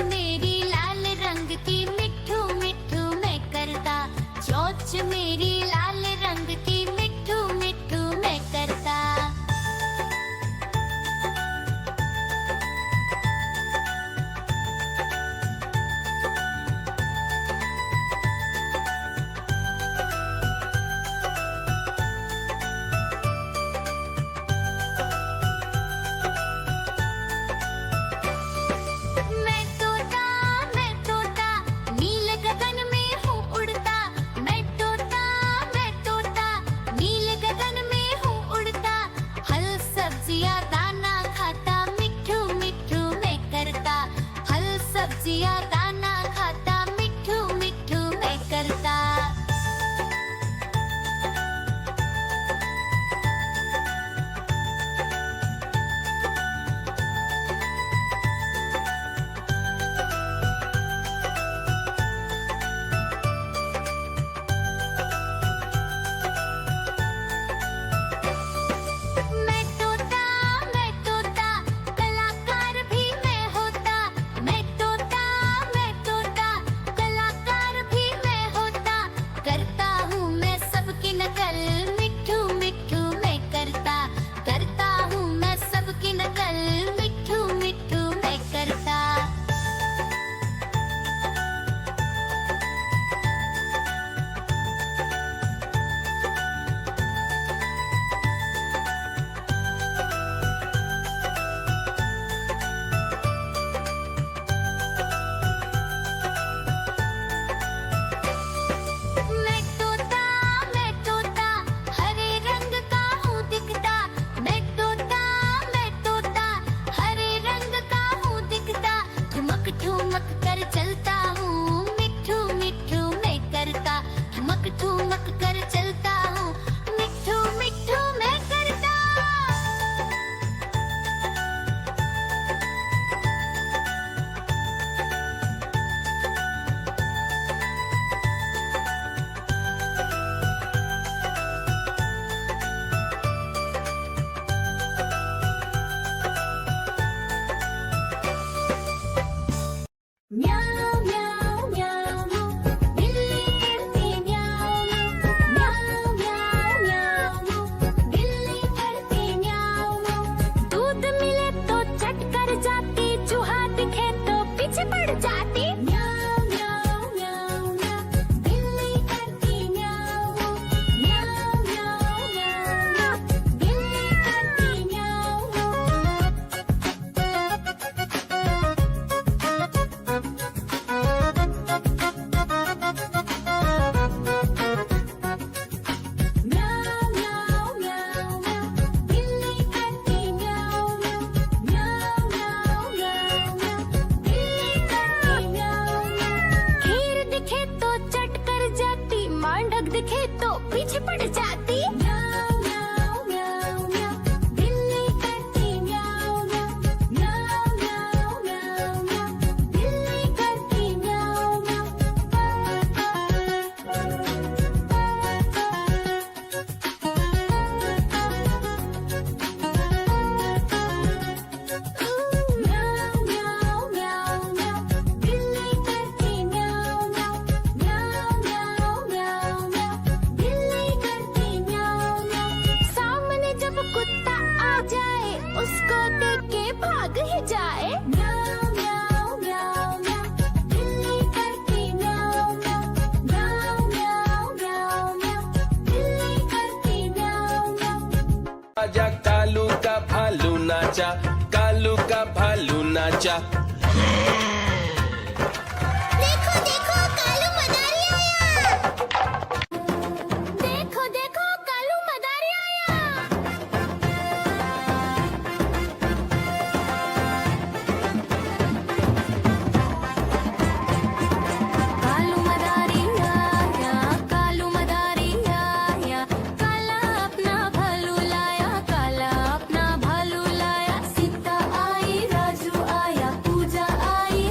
मेरी लाल रंग की मिट्ठू मिट्ठू मैं करता, चोंच मेरी लाल रंग की मिट्ठू मिट्ठू मैं करता। मैं तोता नील गगन में हूँ उड़ता। मैं तोता नील गगन में हूँ उड़ता। फल सब्जियाँ दाना खाता, मिट्ठू मिट्ठू मैं करता। फल सब्जियाँ दाना खाता, मिट्ठू मिट्ठू मैं करता। मैं तोता कलाकार भी मैं होता। मैं तोता कलाकार भी मैं होता। करता हूँ मैं सबकी नकल, मिट्ठू मिट्ठू मैं करता। करता हूँ मैं सबकी नकल, मिट्ठू मिट्ठू मैं करता। मैं तोता हरे रंग का हूँ दिखता। मैं तोता हरे रंग का हूँ दिखता। ठुमक ठुमक कर चलता हूँ, मिट्ठू मिट्ठू मैं करता। ठुमक ठुमक कर चलता हूँ, मिट्ठू मिट्ठू मैं करता। म्याऊं म्याऊं म्याऊं बिल्ली करती म्याऊं म्याऊं म्याऊं म्याऊं बिल्ली करती म्याऊं। दूध मिले तो चट कर जाती, चूहा दिखे तो पीछे पड़ जाती। म्याऊं म्याऊं म्याऊं म्याऊं बिल्ली करती म्याऊं म्याऊं म्याऊं म्याऊं बिल्ली करती म्याऊं। म्याऊं म्याऊं म्याऊं म्याऊं बिल्ली करती म्याऊं म्याऊं म्याऊं म्याऊं म्याऊं बिल्ली करती म्याऊं। खीर दिखे तो चट कर जाती, मांडक दिखे तो पीछे पड़ जाती। म्याऊं म्याऊं म्याऊं म्याऊं बिल्ली करती म्याऊं म्याऊं म्याऊं म्याऊं म्याऊं म्याऊं बिल्ली करती म्याऊं म्याऊं म्याऊं म्याऊं म्याऊं बिल्ली करती म्याऊं म्याऊं म्याऊं म्याऊं म्याऊं म्याऊं बिल्ली करती म्याऊं म्याऊं। सामने जब कुत्ता आ जाए, उसको देख के भाग ही जाए। म्याऊं म्याऊं म्याऊं म्याऊं बिल्ली करती म्याऊं म्याऊं म्याऊं म्याऊं म्याऊं म्याऊं बिल्ली करती म्याऊं म्याऊं। आजा कालू का भालू नाचा, कालू का भालू नाचा। देखो देखो कालू मदारी आया। देखो देखो कालू मदारी आया। कालू मदारी आया, कालू मदारी आया। काला अपना भालू लाया, काला अपना भालू लाया। सीता आई, राजू आया, पूजा आई,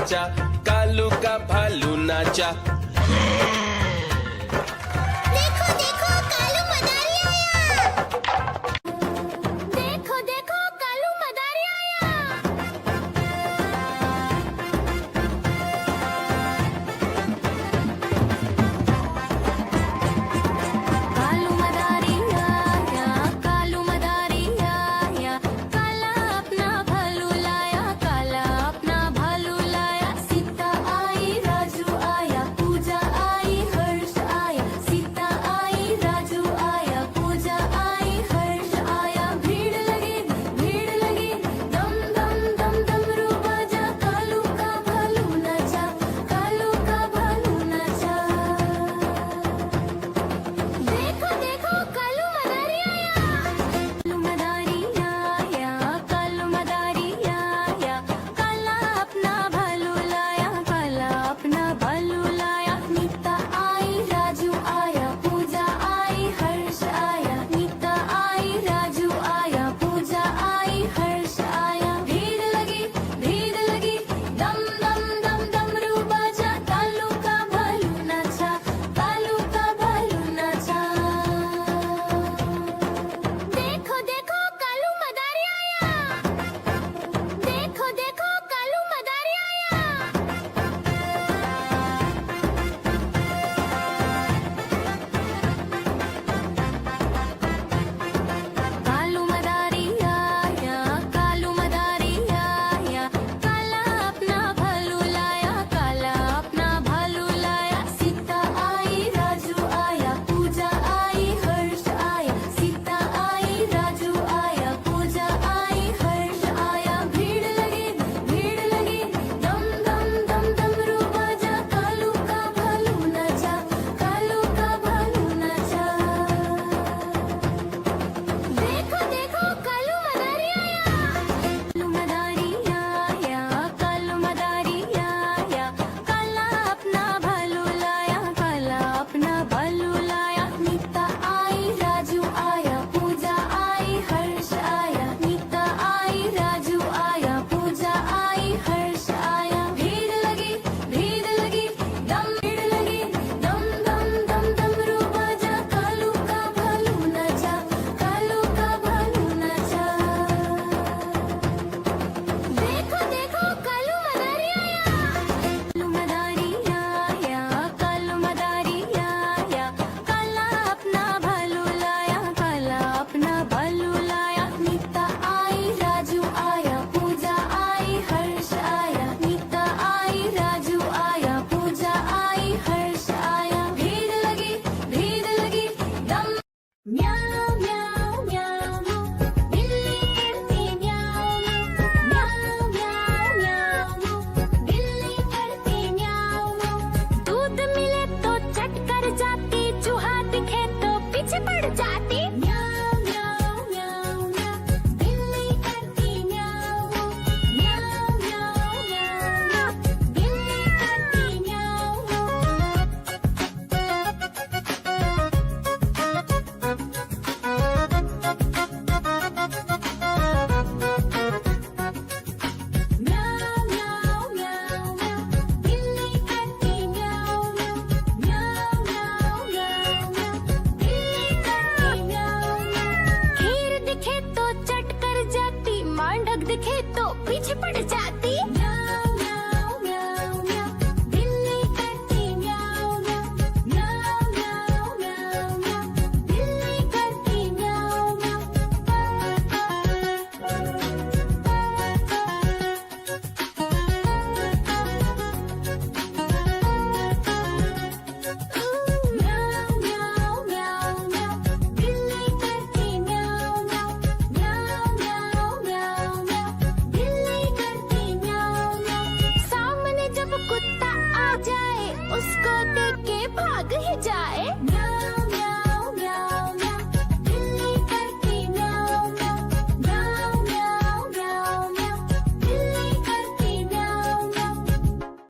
नाचा, कालू का भालू नाचा। देखो देखो कालू मदारी आया। देखो देखो कालू मदारी आया। कालू मदारी आया, कालू मदारी आया, काला अपना भालू लाया, काला अपना भालू लाया। सीता आई, राजू आया, पूजा आई, हर्ष आया। सीता आई, राजू आया, पूजा आई, हर्ष आया। भीड़ लगी, दम दम दम डमरू बाजा, कालू का भालू नाचा, कालू का भालू नाचा। देखो देखो कालू मदारी आया। कालू मदारी आया, कालू मदारी आया, काला अपना भालू लाया, काला अपना भालू लाया। नीता आई, राजू आया, पूजा आई, हर्ष आया। नीता आई, राजू आया, पूजा आई, हर्ष आया। भीड़ लगी, दम दम दम डमरू बाजा, कालू का भालू नाचा, कालू का भालू नाचा। देखो देखो कालू मदारी आया। देखो देखो कालू मदारी आया। कालू मदारी आया, कालू मदारी आया, काला अपना भालू लाया, काला अपना भालू लाया। सीता आई, राजू आया, पूजा आई, हर्ष आया। सीता आई, राजू आया, पूजा आई, हर्ष आया। भीड़ लगी, दम दम दम डमरू बाजा, कालू का भालू नाचा, कालू का भालू नाचा। देखो देखो कालू मदारी आया। कालू मदारी आया, कालू मदारी आया, काला अपना भालू लाया, काला अपना भालू लाया। नीता आई, राजू आया, पूजा आई, हर्ष आया। नीता आई, राजू आया, पूजा आई, हर्ष आया। भीड़ लगी, दम दम दम डमरू बाजा, कालू का भालू नाचा, कालू का भालू नाचा। देखो देखो कालू मदारी आया। कालू मदारी आया, कालू मदारी आया, काला अपना भालू लाया, काला अपना भालू लाया। नीता आई, राजू आया, पूजा आई, हर्ष आया। नीता आई, राजू आया, पूजा आई, हर्ष आया। भीड़ लगी, दम म्याऊ म्याऊ म्याऊ म्याऊ, बिल्ली करती म्याऊ म्याऊ, म्याऊ म्याऊ म्याऊ, बिल्ली करती म्याऊ म्याऊ। दूध मिले तो चट कर जाती, चूहा दिखे तो पीछे पड़ जाती।